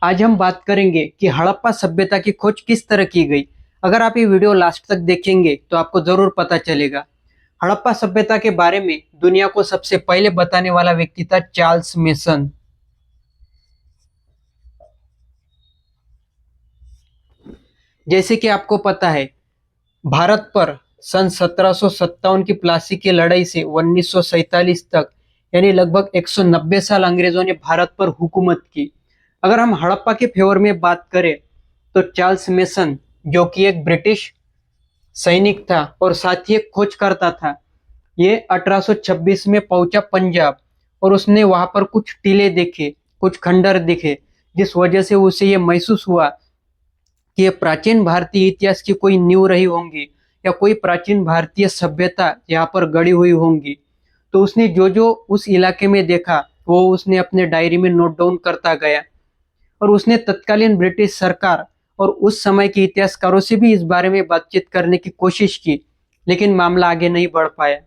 आज हम बात करेंगे कि हड़प्पा सभ्यता की खोज किस तरह की गई। अगर आप ये वीडियो लास्ट तक देखेंगे तो आपको जरूर पता चलेगा। हड़प्पा सभ्यता के बारे में दुनिया को सबसे पहले बताने वाला व्यक्ति था चार्ल्स मेसन। जैसे कि आपको पता है, भारत पर सन 1757 की प्लासी की लड़ाई से 1947 तक यानी लगभग 190 साल अंग्रेजों ने भारत पर हुकूमत की। अगर हम हड़प्पा के फेवर में बात करें तो चार्ल्स मेसन, जो कि एक ब्रिटिश सैनिक था और साथ ही एक खोजकर्ता था, ये 1826 में पहुंचा पंजाब और उसने वहां पर कुछ टीले देखे, कुछ खंडर दिखे, जिस वजह से उसे ये महसूस हुआ कि ये प्राचीन भारतीय इतिहास की कोई नींव रही होंगी या कोई प्राचीन भारतीय सभ्यता यहाँ पर गड़ी हुई होंगी। तो उसने जो जो उस इलाके में देखा वो उसने अपने डायरी में नोट डाउन करता गया और उसने तत्कालीन ब्रिटिश सरकार और उस समय के इतिहासकारों से भी इस बारे में बातचीत करने की कोशिश की, लेकिन मामला आगे नहीं बढ़ पाया।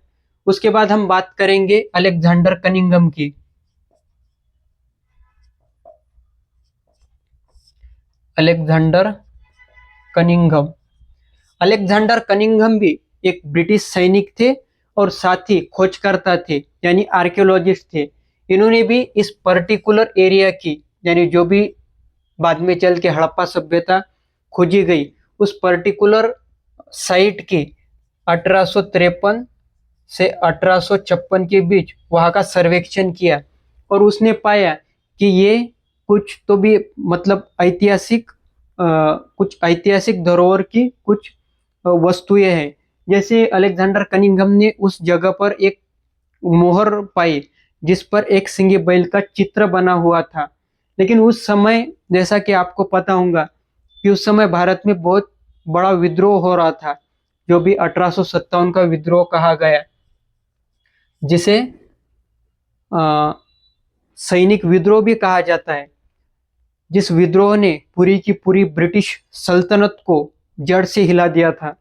उसके बाद हम बात करेंगे अलेक्जेंडर कनिंघम की। अलेक्जेंडर कनिंघम अलेक्जेंडर कनिंघम भी एक ब्रिटिश सैनिक थे और साथ ही खोजकर्ता थे, यानी आर्कियोलॉजिस्ट थे। इन्होंने भी इस पर्टिकुलर एरिया की, यानी जो भी बाद में चल के हड़प्पा सभ्यता खोजी गई, उस पर्टिकुलर साइट की 1853 से 1856 के बीच वहां का सर्वेक्षण किया और उसने पाया कि ये कुछ तो भी मतलब कुछ ऐतिहासिक धरोहर की कुछ वस्तुएं हैं। जैसे अलेक्जेंडर कनिंघम ने उस जगह पर एक मोहर पाई जिस पर एक सिंगी बैल का चित्र बना हुआ था। लेकिन उस समय, जैसा कि आपको पता होगा, कि उस समय भारत में बहुत बड़ा विद्रोह हो रहा था, जो भी 1857 का विद्रोह कहा गया, जिसे सैनिक विद्रोह भी कहा जाता है, जिस विद्रोह ने पूरी की पूरी ब्रिटिश सल्तनत को जड़ से हिला दिया था।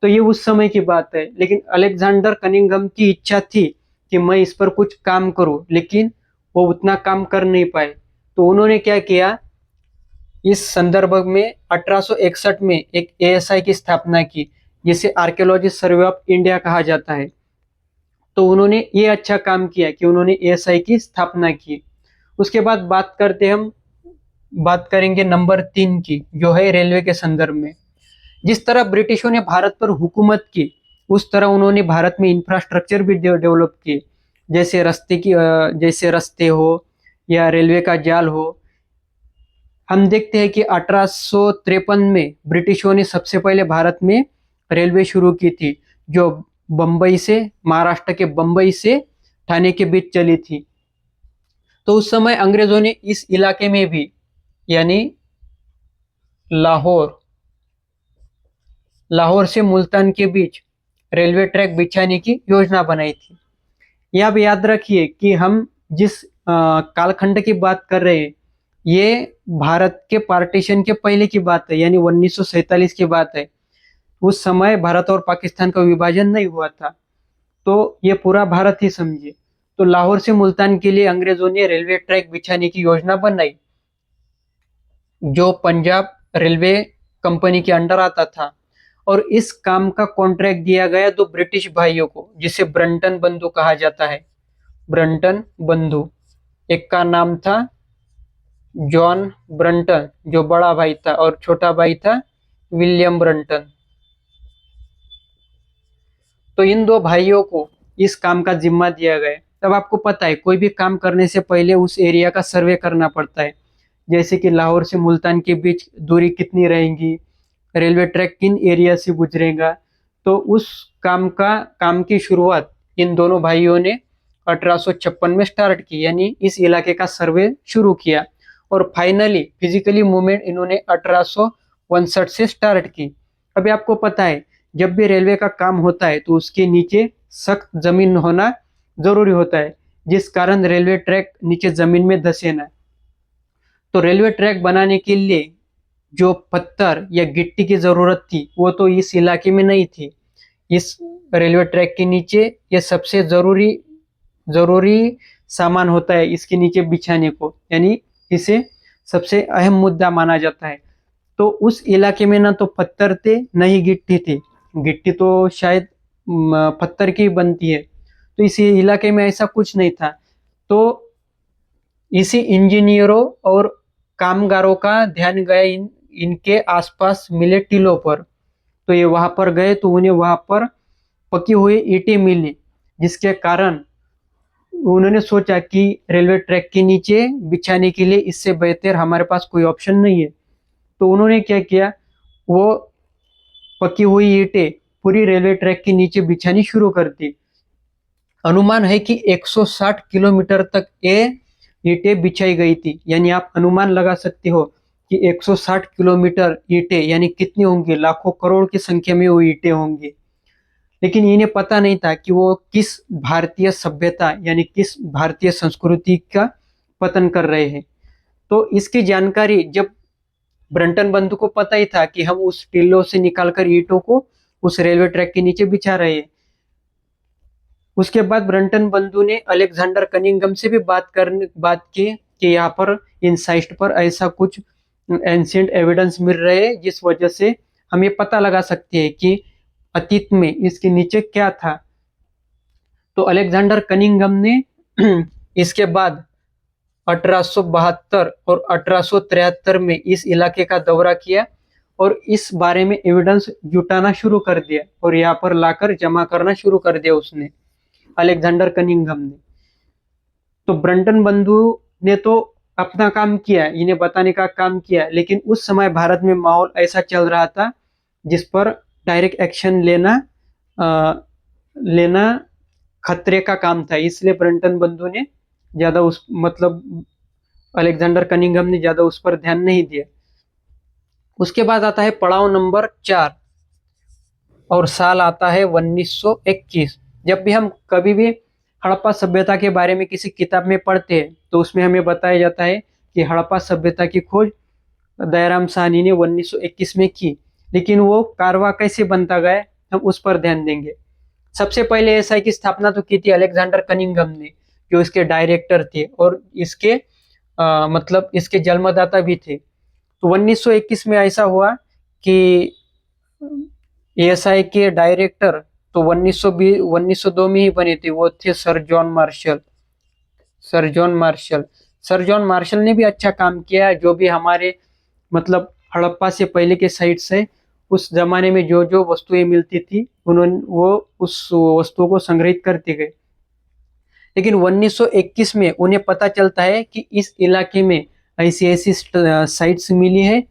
तो ये उस समय की बात है। लेकिन अलेक्जेंडर कनिंघम की इच्छा थी कि मैं इस पर कुछ काम करूं, लेकिन वो उतना काम कर नहीं पाए। तो उन्होंने क्या किया, इस संदर्भ में 1861 में एक एएसआई की स्थापना की, जिसे आर्कियोलॉजी सर्वे ऑफ इंडिया कहा जाता है। तो उन्होंने ये अच्छा काम किया कि उन्होंने एएसआई की स्थापना की। उसके बाद हम बात करेंगे नंबर 3 की, जो है रेलवे के संदर्भ में। जिस तरह ब्रिटिशों ने भारत पर हुकूमत की, उस तरह उन्होंने भारत में इंफ्रास्ट्रक्चर भी डेवलप किए, जैसे रास्ते हो या रेलवे का जाल हो। हम देखते हैं कि 1853 में ब्रिटिशों ने सबसे पहले भारत में रेलवे शुरू की थी, जो महाराष्ट्र के बम्बई से ठाणे के बीच चली थी। तो उस समय अंग्रेजों ने इस इलाके में भी, यानी लाहौर लाहौर से मुल्तान के बीच रेलवे ट्रैक बिछाने की योजना बनाई थी। यह आप याद रखिए कि हम जिस कालखंड की बात कर रहे हैं, ये भारत के पार्टीशन के पहले की बात है, यानी 1947 की बात है। उस समय भारत और पाकिस्तान का विभाजन नहीं हुआ था, तो ये पूरा भारत ही समझिए। तो लाहौर से मुल्तान के लिए अंग्रेजों ने रेलवे ट्रैक बिछाने की योजना बनाई, जो पंजाब रेलवे कंपनी के अंडर आता था। और इस काम का कॉन्ट्रैक्ट दिया गया दो ब्रिटिश भाइयों को, जिसे ब्रंटन बंधु कहा जाता है। ब्रंटन बंधु, एक का नाम था जॉन ब्रंटन, जो बड़ा भाई था, और छोटा भाई था विलियम ब्रंटन। तो इन दो भाइयों को इस काम का जिम्मा दिया गया। तब आपको पता है, कोई भी काम करने से पहले उस एरिया का सर्वे करना पड़ता है, जैसे कि लाहौर से मुल्तान के बीच दूरी कितनी रहेगी, रेलवे ट्रैक किन एरिया से गुजरेगा। तो उस काम की शुरुआत इन दोनों भाइयों ने 1856 में स्टार्ट की, यानी इस इलाके का सर्वे शुरू किया। और फाइनली फिजिकली मूवमेंट इन्होंने 1859 से स्टार्ट की। अभी आपको पता है, जब भी रेलवे का काम होता है तो उसके नीचे सख्त जमीन होना जरूरी होता है, जिस कारण रेलवे ट्रैक नीचे जमीन में धंसे ना। तो रेलवे ट्रैक बनाने के लिए जो पत्थर या गिट्टी की जरूरत थी, वो तो इस इलाके में नहीं थी। इस रेलवे ट्रैक के नीचे ये सबसे जरूरी जरूरी सामान होता है इसके नीचे बिछाने को, यानी इसे सबसे अहम मुद्दा माना जाता है। तो उस इलाके में ना तो पत्थर थे न ही गिट्टी थी, गिट्टी तो शायद पत्थर की बनती है, तो इस इलाके में ऐसा कुछ नहीं था। तो इसी इंजीनियरों और कामगारों का ध्यान गया इनके आसपास मिले टीलों पर। तो ये वहां पर गए तो उन्हें वहां पर पकी हुई ईंटें मिली, जिसके कारण उन्होंने सोचा कि रेलवे ट्रैक के नीचे बिछाने के लिए इससे बेहतर हमारे पास कोई ऑप्शन नहीं है। तो उन्होंने क्या किया, वो पकी हुई ईंटें पूरी रेलवे ट्रैक के नीचे बिछानी शुरू कर दी। अनुमान है कि 160 किलोमीटर तक ये ईंटें बिछाई गई थी। यानी आप अनुमान लगा सकते हो कि 160 किलोमीटर ईंटें यानी कितनी होंगी, लाखों करोड़ की संख्या में वो ईंटें होंगी। लेकिन इन्हें पता नहीं था कि वो किस भारतीय सभ्यता यानी किस भारतीय संस्कृति का पतन कर रहे हैं। तो इसकी जानकारी जब ब्रंटन बंधु को पता ही था कि हम उस टीलों से निकालकर ईंटों को उस रेलवे ट्रैक के नीचे बिछा रहे हैं। उसके बाद ब्रंटन बंधु ने अलेक्जेंडर कनिंघम से भी बात की कि यहाँ पर इन साइट पर ऐसा कुछ एंशिएंट एविडेंस मिल रहे हैं, जिस वजह से हम ये पता लगा सकते हैं कि अतीत में इसके नीचे क्या था। तो अलेक्जेंडर कनिंघम ने इसके बाद 1872 और 1873 में इस इलाके का दौरा किया और इस बारे में एविडेंस जुटाना शुरू कर दिया और यहाँ पर लाकर जमा करना शुरू कर दिया उसने, अलेक्जेंडर कनिंघम ने। तो ब्रंटन बंधु ने तो अपना काम किया, इन्हें बताने का काम किया, लेकिन उस समय भारत में माहौल ऐसा चल रहा था जिस पर डायरेक्ट एक्शन लेना खतरे का काम था। इसलिए ब्रंटन बंधु ने ज्यादा उस मतलब अलेक्जेंडर कनिंघम ने ज्यादा उस पर ध्यान नहीं दिया। उसके बाद आता है पड़ाव नंबर 4 और साल आता है 1921। जब भी हम कभी भी हड़प्पा सभ्यता के बारे में किसी किताब में पढ़ते हैं तो उसमें हमें बताया जाता है कि हड़प्पा सभ्यता की खोज दयाराम साहनी ने 1921 में की। लेकिन वो कारवा कैसे बनता गया, हम उस पर ध्यान देंगे। सबसे पहले एसआई की स्थापना तो की थी अलेक्जेंडर कनिंघम ने, जो इसके डायरेक्टर थे और इसके मतलब इसके जन्मदाता भी थे। तो 1921 में ऐसा हुआ कि एएसआई के डायरेक्टर तो 1902 में ही बने थे, वो थे sir John Marshall. Sir John Marshall ने भी अच्छा काम किया, जो भी हमारे मतलब हड़प्पा से पहले के साइट्स है, उस जमाने में जो जो वस्तुएं मिलती थी उन्होंने वो उस वस्तुओं को संग्रहित करते गए। लेकिन 1921 में उन्हें पता चलता है कि इस इलाके में ऐसी ऐसी साइट्स मिली है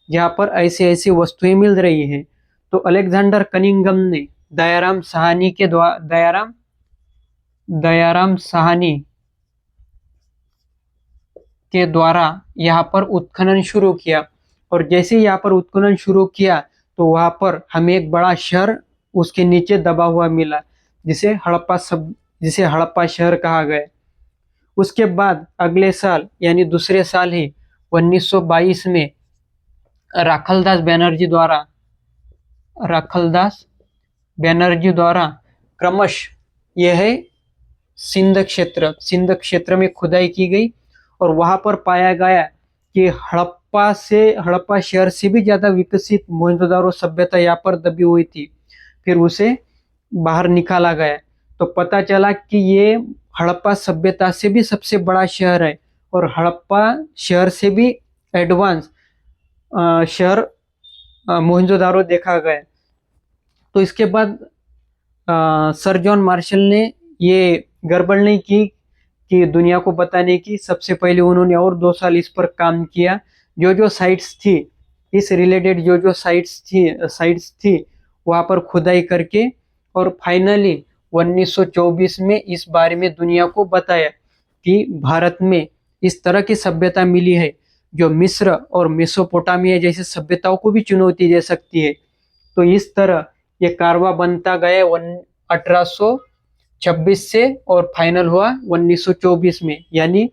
जहाँ पर ऐसी ऐसी वस्तुएं मिल रही हैं। तो अलेक्जेंडर कनिंघम ने दयाराम साहनी के द्वारा यहाँ पर उत्खनन शुरू किया। और जैसे ही यहाँ पर उत्खनन शुरू किया तो वहां पर हमें एक बड़ा शहर उसके नीचे दबा हुआ मिला, जिसे हड़प्पा शहर कहा गया। उसके बाद अगले साल यानी दूसरे साल ही 1922 में राखलदास बैनर्जी द्वारा क्रमश यह है सिंध क्षेत्र में खुदाई की गई और वहां पर पाया गया कि हड़प्पा शहर से भी ज्यादा विकसित मोहनजोदारो सभ्यता यहाँ पर दबी हुई थी। फिर उसे बाहर निकाला गया तो पता चला कि ये हड़प्पा सभ्यता से भी सबसे बड़ा शहर है और हड़प्पा शहर से भी एडवांस शहर मोहनजोदारो देखा गया। तो इसके बाद सर जॉन मार्शल ने ये गड़बड़ नहीं की कि दुनिया को बताने की, सबसे पहले उन्होंने और 2 साल इस पर काम किया। जो जो साइट्स थी इस रिलेटेड साइट्स थी वहां पर खुदाई करके और फाइनली 1924 में इस बारे में दुनिया को बताया कि भारत में इस तरह की सभ्यता मिली है जो मिस्र और मेसोपोटामिया जैसी सभ्यताओं को भी चुनौती दे सकती है। तो इस तरह ये कारवा बनता गया 1826 से और फाइनल हुआ 1924 में। यानी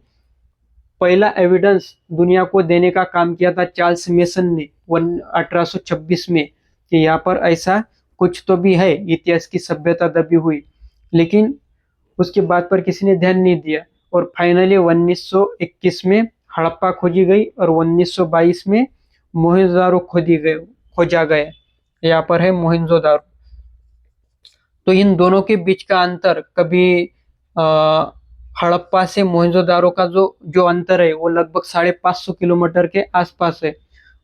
पहला एविडेंस दुनिया को देने का काम किया था चार्ल्स मेसन ने 1826 में कि यहाँ पर ऐसा कुछ तो भी है, इतिहास की सभ्यता दबी हुई। लेकिन उसके बाद पर किसी ने ध्यान नहीं दिया और फाइनली 1921 में हड़प्पा खोजी गई और 1922 में मोहनजोदारो खोजा गया। यहाँ पर है मोहनजोदारो। तो इन दोनों के बीच का अंतर कभी आ, हड़प्पा से मोहनजोदारो का जो जो अंतर है वो लगभग 550 किलोमीटर के आसपास है।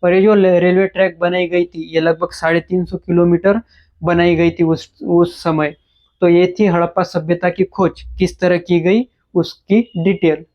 और ये जो रेलवे ट्रैक बनाई गई थी ये लगभग 350 किलोमीटर बनाई गई थी उस समय। तो ये थी हड़प्पा सभ्यता की खोज किस तरह की गई उसकी डिटेल।